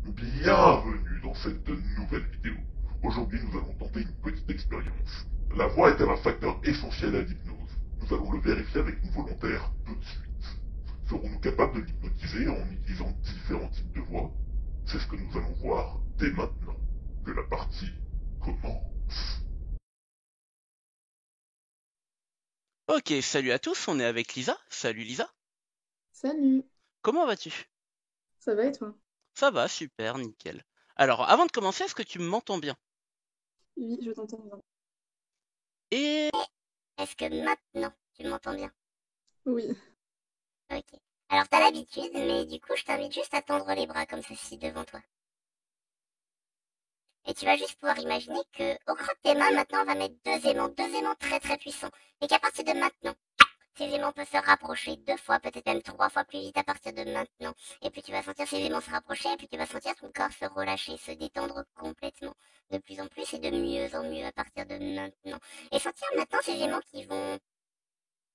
Bienvenue dans cette nouvelle vidéo. Aujourd'hui, nous allons tenter une petite expérience. La voix est un facteur essentiel à l'hypnose. Nous allons le vérifier avec une volontaire tout de suite. Serons-nous capables de l'hypnotiser en utilisant différents types de voix? C'est ce que nous allons voir dès maintenant. Que la partie commence. Ok, salut à tous, on est avec Lisa. Salut Lisa. Salut, Comment vas-tu? ça va et toi? Ça va, super, nickel. Alors, avant de commencer, est-ce que tu m'entends bien? Oui, je t'entends bien. Et... Est-ce que maintenant tu m'entends bien? Oui, Ok. Alors t'as l'habitude, mais du coup je t'invite juste à tendre les bras comme ceci devant toi. Et tu vas juste pouvoir imaginer que au creux de tes mains maintenant on va mettre deux aimants très très puissants. Et qu'à partir de maintenant, ces aimants peuvent se rapprocher 2 fois, peut-être même 3 fois plus vite à partir de maintenant. Et puis tu vas sentir ces aimants se rapprocher, et puis tu vas sentir ton corps se relâcher, se détendre complètement. De plus en plus et de mieux en mieux à partir de maintenant. Et sentir maintenant ces aimants qui vont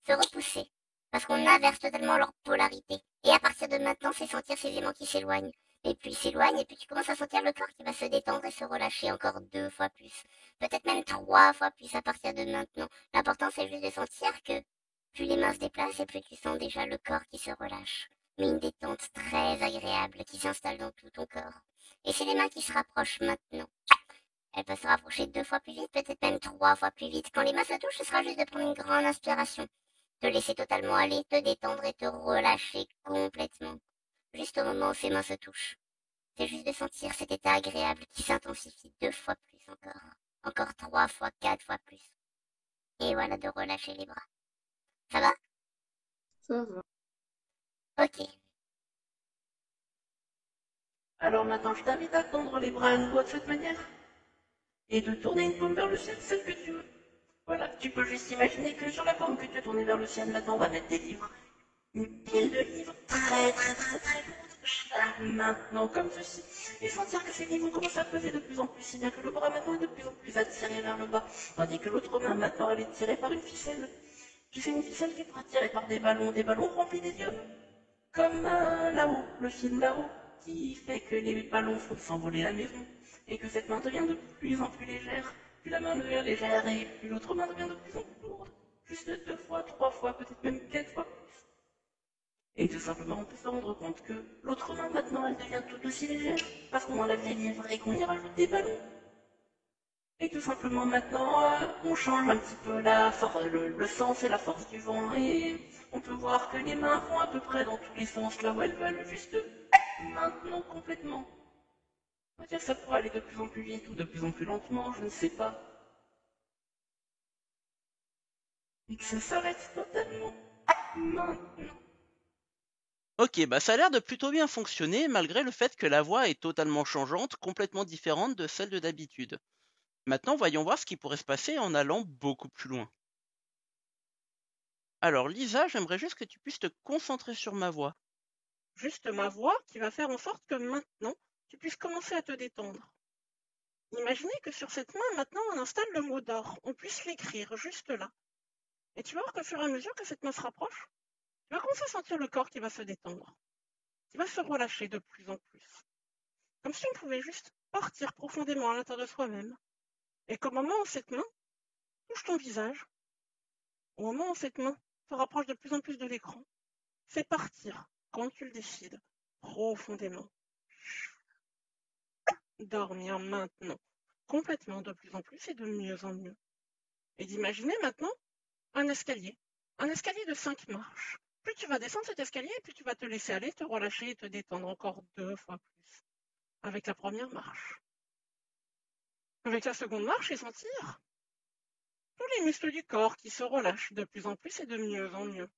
se repousser, parce qu'on inverse totalement leur polarité. Et à partir de maintenant, c'est sentir ces aimants qui s'éloignent. Et puis ils s'éloignent, et puis tu commences à sentir le corps qui va se détendre et se relâcher encore 2 fois plus. Peut-être même 3 fois plus à partir de maintenant. L'important c'est juste de sentir que plus les mains se déplacent et plus tu sens déjà le corps qui se relâche. Mais une détente très agréable qui s'installe dans tout ton corps. Et c'est les mains qui se rapprochent maintenant. Elles peuvent se rapprocher 2 fois plus vite, peut-être même 3 fois plus vite. Quand les mains se touchent, ce sera juste de prendre une grande inspiration, te laisser totalement aller, te détendre et te relâcher complètement. Juste au moment où ses mains se touchent. C'est juste de sentir cet état agréable qui s'intensifie 2 fois plus encore. Encore 3 fois, 4 fois plus. Et voilà, de relâcher les bras. Ça va? ça va. Ok. Alors maintenant, je t'invite à tendre les bras à nouveau de cette manière et de tourner une paume vers le ciel, celle que tu veux. Voilà, tu peux juste imaginer que sur la paume que tu as tournée vers le ciel, maintenant on va mettre des livres. Une pile de livres très très très très lourde, maintenant comme ceci. Et sentir que ces livres commencent à peser de plus en plus, si bien que le bras maintenant est de plus en plus attiré vers le bas, tandis que l'autre main maintenant elle est tirée par une ficelle. Tu sais, une ficelle qui est tirée par des ballons remplis d'hélium. Comme là-haut, le film là-haut, qui fait que les ballons font s'envoler la maison, et que cette main devient de plus en plus légère, plus la main devient légère, et plus l'autre main devient de plus en plus lourde, juste 2 fois, 3 fois, peut-être même 4 fois plus. Et tout simplement, on peut se rendre compte que l'autre main, maintenant, elle devient tout aussi légère, parce qu'on enlève les livres et qu'on y rajoute des ballons. Et tout simplement maintenant, on change un petit peu le sens et la force du vent, et on peut voir que les mains vont à peu près dans tous les sens, là où elles veulent, juste maintenant complètement. On va dire que ça pourrait aller de plus en plus vite ou de plus en plus lentement, je ne sais pas. Et que ça s'arrête totalement maintenant. Ok, bah ça a l'air de plutôt bien fonctionner, malgré le fait que la voix est totalement changeante, complètement différente de celle de d'habitude. Maintenant, voyons voir ce qui pourrait se passer en allant beaucoup plus loin. Alors Lisa, j'aimerais juste que tu puisses te concentrer sur ma voix. Juste ma voix qui va faire en sorte que maintenant, tu puisses commencer à te détendre. Imaginez que sur cette main, maintenant, on installe le mot d'or. On puisse l'écrire juste là. Et tu vas voir qu'au fur et à mesure que cette main se rapproche, tu vas commencer à sentir le corps qui va se détendre, qui va se relâcher de plus en plus. Comme si on pouvait juste partir profondément à l'intérieur de soi-même. Et qu'au moment où cette main touche ton visage, au moment où cette main se rapproche de plus en plus de l'écran, c'est partir, quand tu le décides, profondément. Dormir maintenant, complètement de plus en plus et de mieux en mieux. Et d'imaginer maintenant un escalier de 5 marches. Plus tu vas descendre cet escalier, plus tu vas te laisser aller, te relâcher et te détendre encore 2 fois plus. Avec la première marche. Avec la seconde marche et sentir tous les muscles du corps qui se relâchent de plus en plus et de mieux en mieux.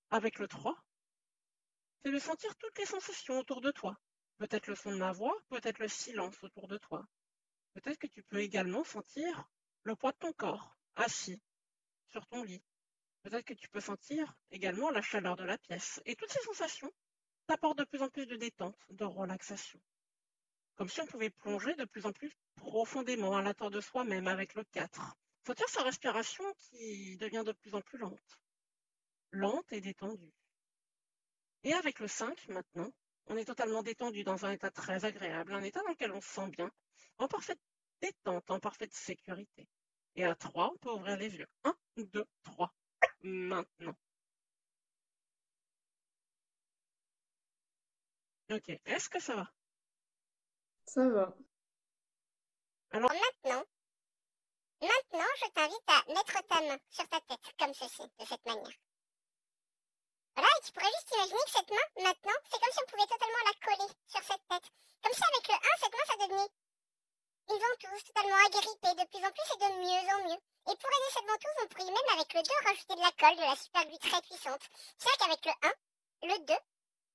Avec le 3, c'est de sentir toutes les sensations autour de toi. Peut-être le son de ma voix, peut-être le silence autour de toi. Peut-être que tu peux également sentir le poids de ton corps, assis sur ton lit. Peut-être que tu peux sentir également la chaleur de la pièce. Et toutes ces sensations t'apportent de plus en plus de détente, de relaxation. Comme si on pouvait plonger de plus en plus profondément à l'intérieur de soi-même avec le 4. Sentir sa respiration qui devient de plus en plus lente. Lente et détendue. Et avec le 5 maintenant, On est totalement détendu dans un état très agréable, un état dans lequel on se sent bien, en parfaite détente, en parfaite sécurité. Et à 3, on peut ouvrir les yeux. 1, 2, 3. Maintenant. Ok, est-ce que ça va? Ça va. Alors, Maintenant, je t'invite à mettre ta main sur ta tête, comme ceci, de cette manière. Voilà, et tu pourrais juste imaginer que cette main, maintenant, c'est comme si on pouvait totalement la coller sur cette tête. Comme si avec le 1, cette main, ça devenait une ventouse totalement agrippée de plus en plus et de mieux en mieux. Et pour aider cette ventouse, on pourrait même avec le 2 rajouter de la colle, de la super glue très puissante. C'est-à-dire qu'avec le 1, le 2,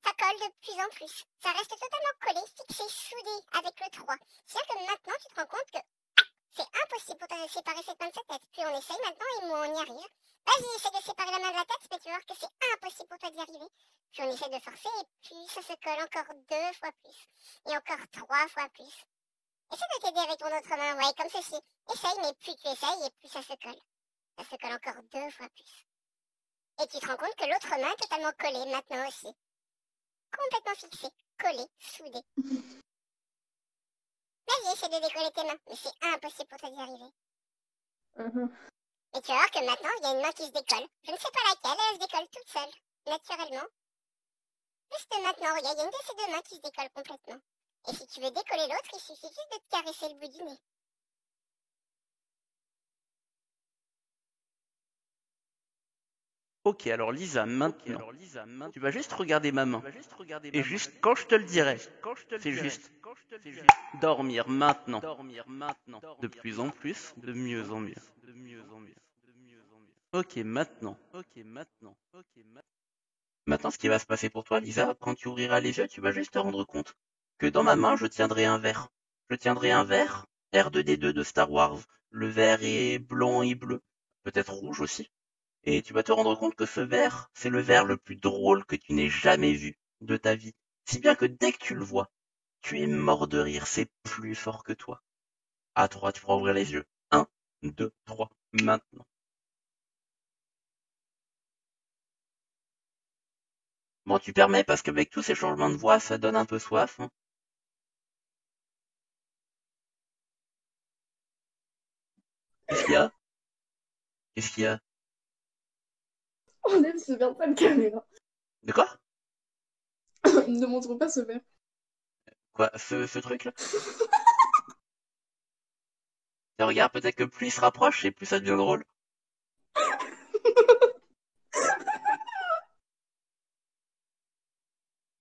ça colle de plus en plus. Ça reste totalement collé, fixé, soudé avec le 3. C'est-à-dire que maintenant, tu te rends compte que c'est impossible pour toi de séparer cette main de sa tête. Puis on essaye maintenant et moi on y arrive. Vas-y, essaie de séparer la main de la tête, mais tu vas voir que c'est impossible pour toi d'y arriver. Puis on essaie de forcer et puis ça se colle encore 2 fois plus. Et encore 3 fois plus. Essaie de t'aider avec ton autre main, ouais, comme ceci. Essaye, mais plus tu essayes et plus ça se colle. Ça se colle encore 2 fois plus. Et tu te rends compte que l'autre main est totalement collée maintenant aussi. Complètement fixée, collée, soudée. Vas-y, essaie de décoller tes mains, mais c'est impossible pour toi d'y arriver. Et tu vas voir que maintenant, il y a une main qui se décolle. Je ne sais pas laquelle, elle se décolle toute seule, naturellement. Juste maintenant, regarde, il y a une de ces deux mains qui se décolle complètement. Et si tu veux décoller l'autre, il suffit juste de te caresser le bout du nez. Ok, alors Lisa, maintenant, tu vas juste regarder ma main. Et juste quand je te le dirai, c'est juste dormir maintenant. De plus en plus, de mieux en mieux. Ok, maintenant. Maintenant, ce qui va se passer pour toi, Lisa, quand tu ouvriras les yeux, tu vas juste te rendre compte que dans ma main, je tiendrai un verre. Je tiendrai un verre R2D2 de Star Wars. Le verre est blanc et bleu, peut-être rouge aussi. Et tu vas te rendre compte que ce verre, c'est le verre le plus drôle que tu n'aies jamais vu de ta vie. Si bien que dès que tu le vois, tu es mort de rire, c'est plus fort que toi. À 3, tu pourras ouvrir les yeux. 1, 2, 3, maintenant. Bon, tu permets parce qu'avec tous ces changements de voix, ça donne un peu soif. Hein. Qu'est-ce qu'il y a Enlève ce verre de la caméra. De quoi Ne montre pas ce verre. Quoi, ce truc-là Et regarde, peut-être que plus il se rapproche et plus ça devient drôle.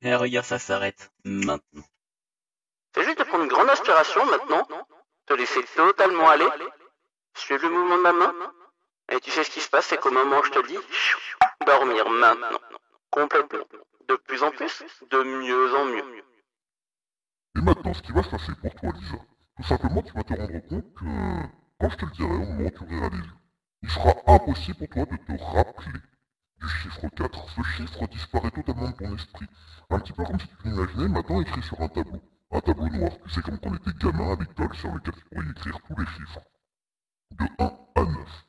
Et regarde, ça s'arrête maintenant. C'est juste de prendre une grande inspiration maintenant, te laisser totalement aller, suivre le mouvement de ma main, et tu sais ce qui se passe, c'est qu'au moment où je te le dis, dormir maintenant, complètement, de plus en plus, de mieux en mieux. Et maintenant, ce qui va se passer pour toi, Lisa, tout simplement, tu vas te rendre compte que, quand je te le dirai au moment où tu ouvriras les yeux, il sera impossible pour toi de te rappeler du chiffre 4. Ce chiffre disparaît totalement de ton esprit. Un petit peu comme si tu l'imaginais maintenant écrit sur un tableau. Un tableau noir, tu sais, comme quand on était gamin à l'école, sur lequel tu pourrais écrire tous les chiffres. De 1 à 9.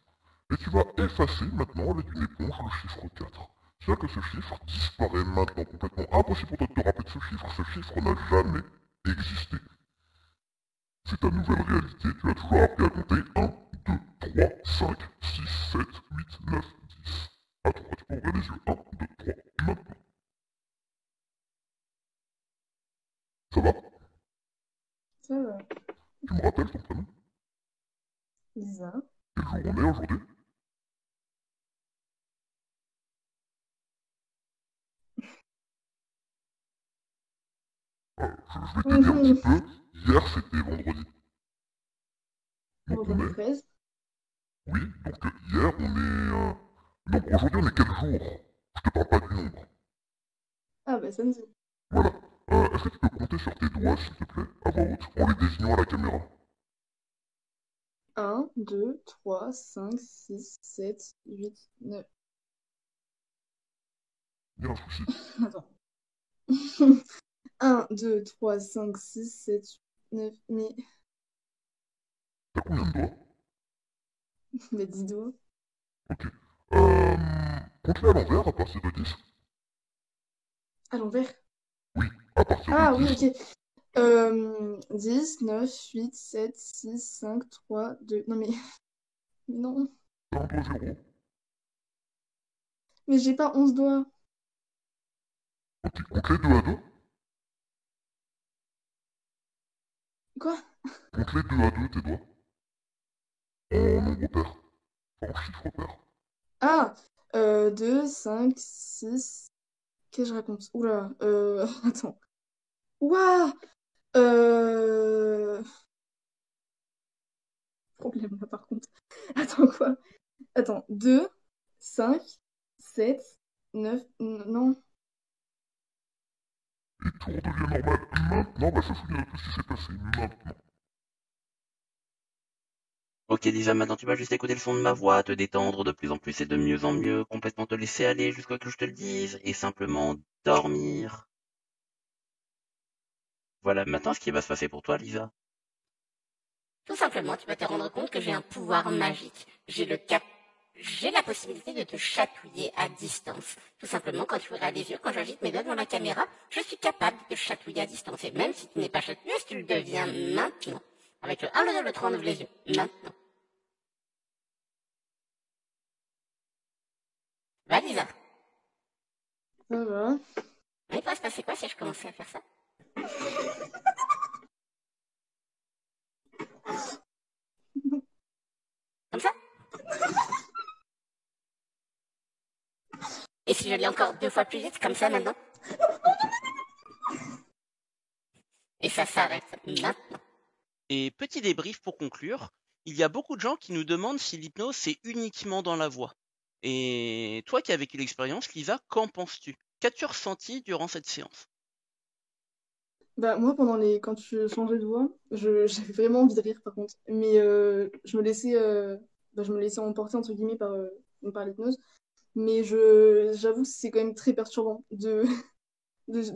Et tu vas effacer maintenant, avec une éponge, le chiffre 4. C'est-à-dire que ce chiffre disparaît maintenant complètement. Impossible pour toi de te rappeler de ce chiffre. Ce chiffre n'a jamais existé. C'est ta nouvelle réalité. Tu vas toujours appris à compter 1, 2, 3, 5, 6, 7, 8, 9, 10. À 3, tu peux ouvrir les yeux. 1, 2, 3, maintenant. Ça va? Ça va. Tu me rappelles ton prénom? Lisa. Quel jour on est aujourd'hui? Je vais te dire un petit peu. Hier, c'était vendredi. Donc on Vendredi est... 13. Oui, donc hier, on est... Donc aujourd'hui, on est quel jour? Je te parle pas du nombre. Ah bah samedi. Voilà. Est-ce que tu peux compter sur tes doigts, s'il te plaît, à voix haute, en les désignant à la caméra? 1, 2, 3, 5, 6, 7, 8, 9. Il y a un souci. Attends. 1, 2, 3, 5, 6, 7, 9, mais... T'as combien de doigts? Mais 10 doigts. Ok. Compte-les à l'envers à partir de 10. À l'envers. Oui, À partir Ah de oui, 10, ok. 10, 9, 8, 7, 6, 5, 3, 2. Non mais, mais non. un doigt zéro. Mais j'ai pas 11 doigts. Ok, compte-les 2 à 2. Quoi? Compte-les 2 à 2 tes doigts. En nombre pair. Enfin, en chiffre pair. Ah! 2, 5, 6. Qu'est-ce que je raconte? Oula. Attends. Ouah! Euh... Problème là par contre. Attends quoi? Attends. 2, 5, 7, 9. Non. Et tout redevient normal. Maintenant, bah, ça se souvient de tout ce qui s'est passé. Maintenant. Ok Lisa, maintenant tu vas juste écouter le son de ma voix, te détendre de plus en plus et de mieux en mieux, complètement te laisser aller jusqu'à ce que je te le dise, et simplement dormir. Voilà maintenant ce qui va se passer pour toi Lisa. Tout simplement, tu vas te rendre compte que j'ai un pouvoir magique. J'ai la possibilité de te chatouiller à distance. Tout simplement, quand tu ouvriras les yeux, quand j'agite mes doigts devant la caméra, je suis capable de te chatouiller à distance. Et même si tu n'es pas chatouilleuse, tu le deviens maintenant. Avec le 1, le 2, le 3, on ouvre les yeux. Maintenant. Va, Lisa. Ça va. Il pourrait se passer quoi si je commençais à faire ça? Comme ça? Et si je l'ai encore 2 fois plus vite, comme ça maintenant? Et ça s'arrête maintenant. Et petit débrief pour conclure, il y a beaucoup de gens qui nous demandent si l'hypnose c'est uniquement dans la voix. Et toi qui as vécu l'expérience, Lisa, qu'en penses-tu? Qu'as-tu ressenti durant cette séance? Bah moi quand tu changeais de voix, j'avais vraiment envie de rire par contre. Mais je me laissais emporter entre guillemets par l'hypnose. Mais j'avoue que c'est quand même très perturbant de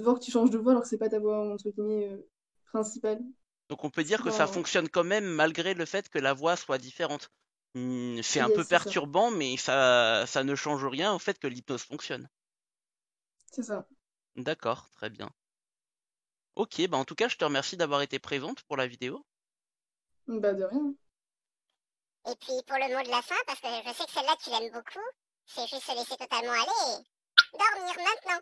voir que tu changes de voix alors que c'est pas ta voix entre guillemets principale. Donc on peut dire que ça Enfin, fonctionne quand même malgré le fait que la voix soit différente. C'est un peu yes, c'est ça. perturbant, mais ça ne change rien au fait que l'hypnose fonctionne. C'est ça. D'accord, très bien. Ok, bah en tout cas, je te remercie d'avoir été présente pour la vidéo. Bah de rien. Et puis pour le mot de la fin, parce que je sais que celle-là tu l'aimes beaucoup, c'est juste se laisser totalement aller et dormir maintenant.